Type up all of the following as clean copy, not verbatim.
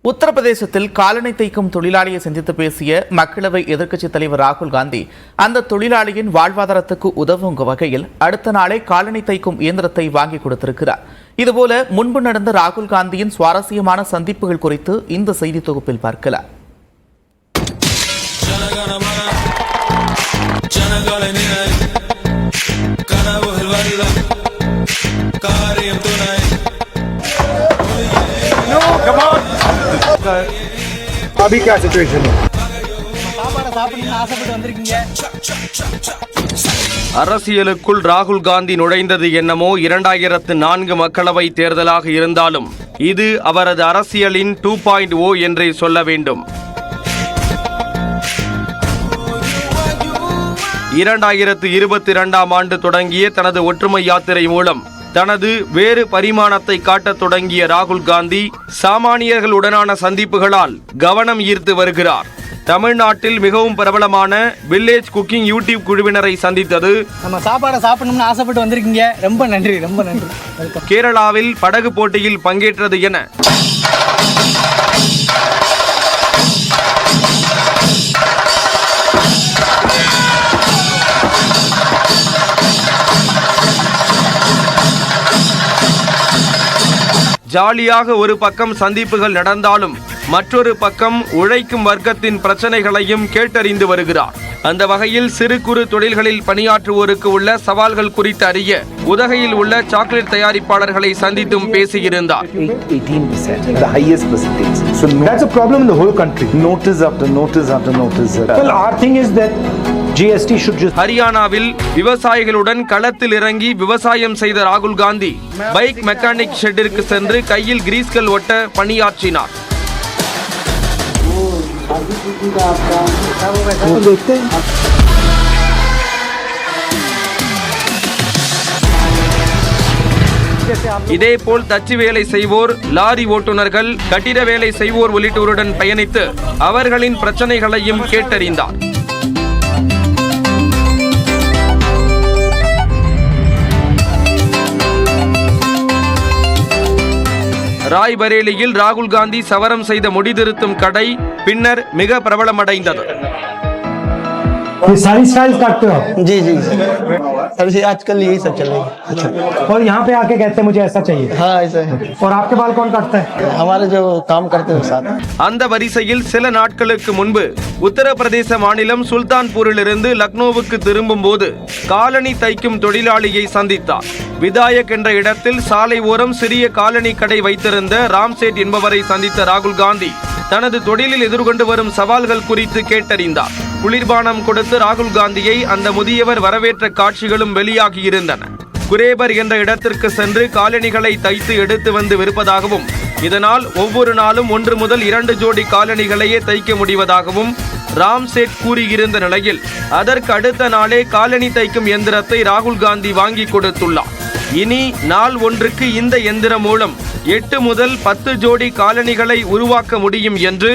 உத்தரப்பிரதேசத்தில் காலணி தைக்கும் தொழிலாளியை சந்தித்து பேசிய மக்களவை எதிர்க்கட்சித் தலைவர் ராகுல் காந்தி அந்த தொழிலாளியின் வாழ்வாதாரத்துக்கு உதவும் வகையில் அடுத்த நாளே காலணி தைக்கும் இயந்திரத்தை வாங்கி கொடுத்திருக்கிறார். இதுபோல முன்பு நடந்த ராகுல் காந்தியின் சுவாரஸ்யமான சந்திப்புகள் குறித்து இந்த செய்தி தொகுப்பில் பார்க்கலாம். अभी क्या सिचुएशन है? அரசியலுக்குள் ராகுல் காந்தி நுழைந்தது என்னமோ 2004 மக்களவை தேர்தலாக இருந்தாலும் இது அவரது அரசியலின் 2.0 என்றே சொல்ல வேண்டும். 2022ஆம் ஆண்டு தொடங்கிய தனது ஒற்றுமை யாத்திரை மூலம் தனது வேறு பரிமாணத்தை காட்டத் தொடங்கிய ராகுல் காந்தி சாமானியர்களுடனான சந்திப்புகளால் கவனம் ஈர்த்து வருகிறார். தமிழ்நாட்டில் மிகவும் பிரபலமான வில்லேஜ் குக்கிங் யூடியூப் குழுவினரை சந்தித்தது, நம்ம சாப்பாடை சாப்பிடணும்னு ஆசைப்பட்டு வந்திருக்கீங்க, ரொம்ப நன்றி, ரொம்ப நன்றி. கேரளாவில் படகு போட்டியில் பங்கேற்றது என ஜாலியாக ஒரு பக்கம் சந்திப்புகள் நடந்தாலும் மற்றொரு பக்கம் உழைக்கும் வர்க்கத்தின் பிரச்சனைகளையும் கேட்டறிந்து வருகிறார். அந்த வகையில் சிறு குறு தொழில்களில் பணியாற்றுவோருக்கு உள்ள சவால்கள் குறித்து அறிய உதகையில் உள்ள சாக்லேட் தயாரிப்பாளர்களை சந்தித்தும் பேசியிருந்தார். 18%, the highest percentage. So that's a problem in the whole country. Notice after notice after notice. Well, our thing is that GST should just. ஹரியானாவில் விவசாயிகளுடன் களத்தில் இறங்கி விவசாயம் செய்த ராகுல் காந்தி பைக் மெக்கானிக் ஷெட்டிற்கு சென்று கையில் கிரீஸ்கள் ஒட்ட பணியாற்றினார். இதேபோல் தச்சு வேலை செய்வோர், லாரி ஓட்டுநர்கள், கட்டிட வேலை செய்வோர் உள்ளிட்டோருடன் பயணித்து அவர்களின் பிரச்சனைகளையும் கேட்டறிந்தார். ராய்பரேலியில் ராகுல் காந்தி சவரம் செய்த முடிதிருத்தும் கடை பின்னர் மிக பிரபலமடைந்தது. सारी स्टाइल काटते हो? जी जी सर, आजकल यही सब चल रही है. अच्छा. और यहाँ पे आके कहते हैं मुझे ऐसा चाहिए. हाँ ऐसा है. और आपके बाल कौन काटता है? हमारे जो काम करते हैं साथ. அந்த வரிசையில் சில நாட்களுக்கு முன்பு உத்தரப்பிரதேச மாநிலம் சுல்தான்பூரிலிருந்து லக்னோவுக்கு திரும்பும் போது காலணி தைக்கும் தொழிலாளியை சந்தித்தார். விதாயக் என்ற இடத்தில் சாலை ஓரம் சிறிய காலணி கடை வைத்திருந்த ராம்சேட் என்பவரை சந்தித்த ராகுல் காந்தி தனது தொழிலில் எதிர்கொண்டு வரும் சவால்கள் குறித்து கேட்டறிந்தார். குளிர்பானம் கொடுத்து ராகுல் காந்தியை அந்த முதியவர் வரவேற்ற காட்சிகளும் வெளியாகியிருந்தன. குரேபர் என்ற இடத்திற்கு சென்று காலணிகளை தைத்து எடுத்து வந்து விற்பதாகவும் இதனால் ஒவ்வொரு நாளும் 1 முதல் 2 ஜோடி காலணிகளையே தைக்க முடிவதாகவும் ராம்சேட் கூறியிருந்த நிலையில் அதற்கு அடுத்த நாளே காலணி தைக்கும் எந்திரத்தை ராகுல் காந்தி வாங்கி கொடுத்துள்ளார். இனி நாள் ஒன்றுக்கு இந்த எந்திரம் மூலம் 8 முதல் 10 ஜோடி காலணிகளை உருவாக்க முடியும் என்று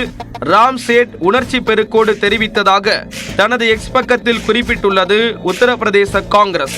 ராம்சேட் உணர்ச்சி பெருக்கோடு தெரிவித்ததாக தனது எக்ஸ் பக்கத்தில் குறிப்பிட்டுள்ளது உத்தரப்பிரதேச காங்கிரஸ்.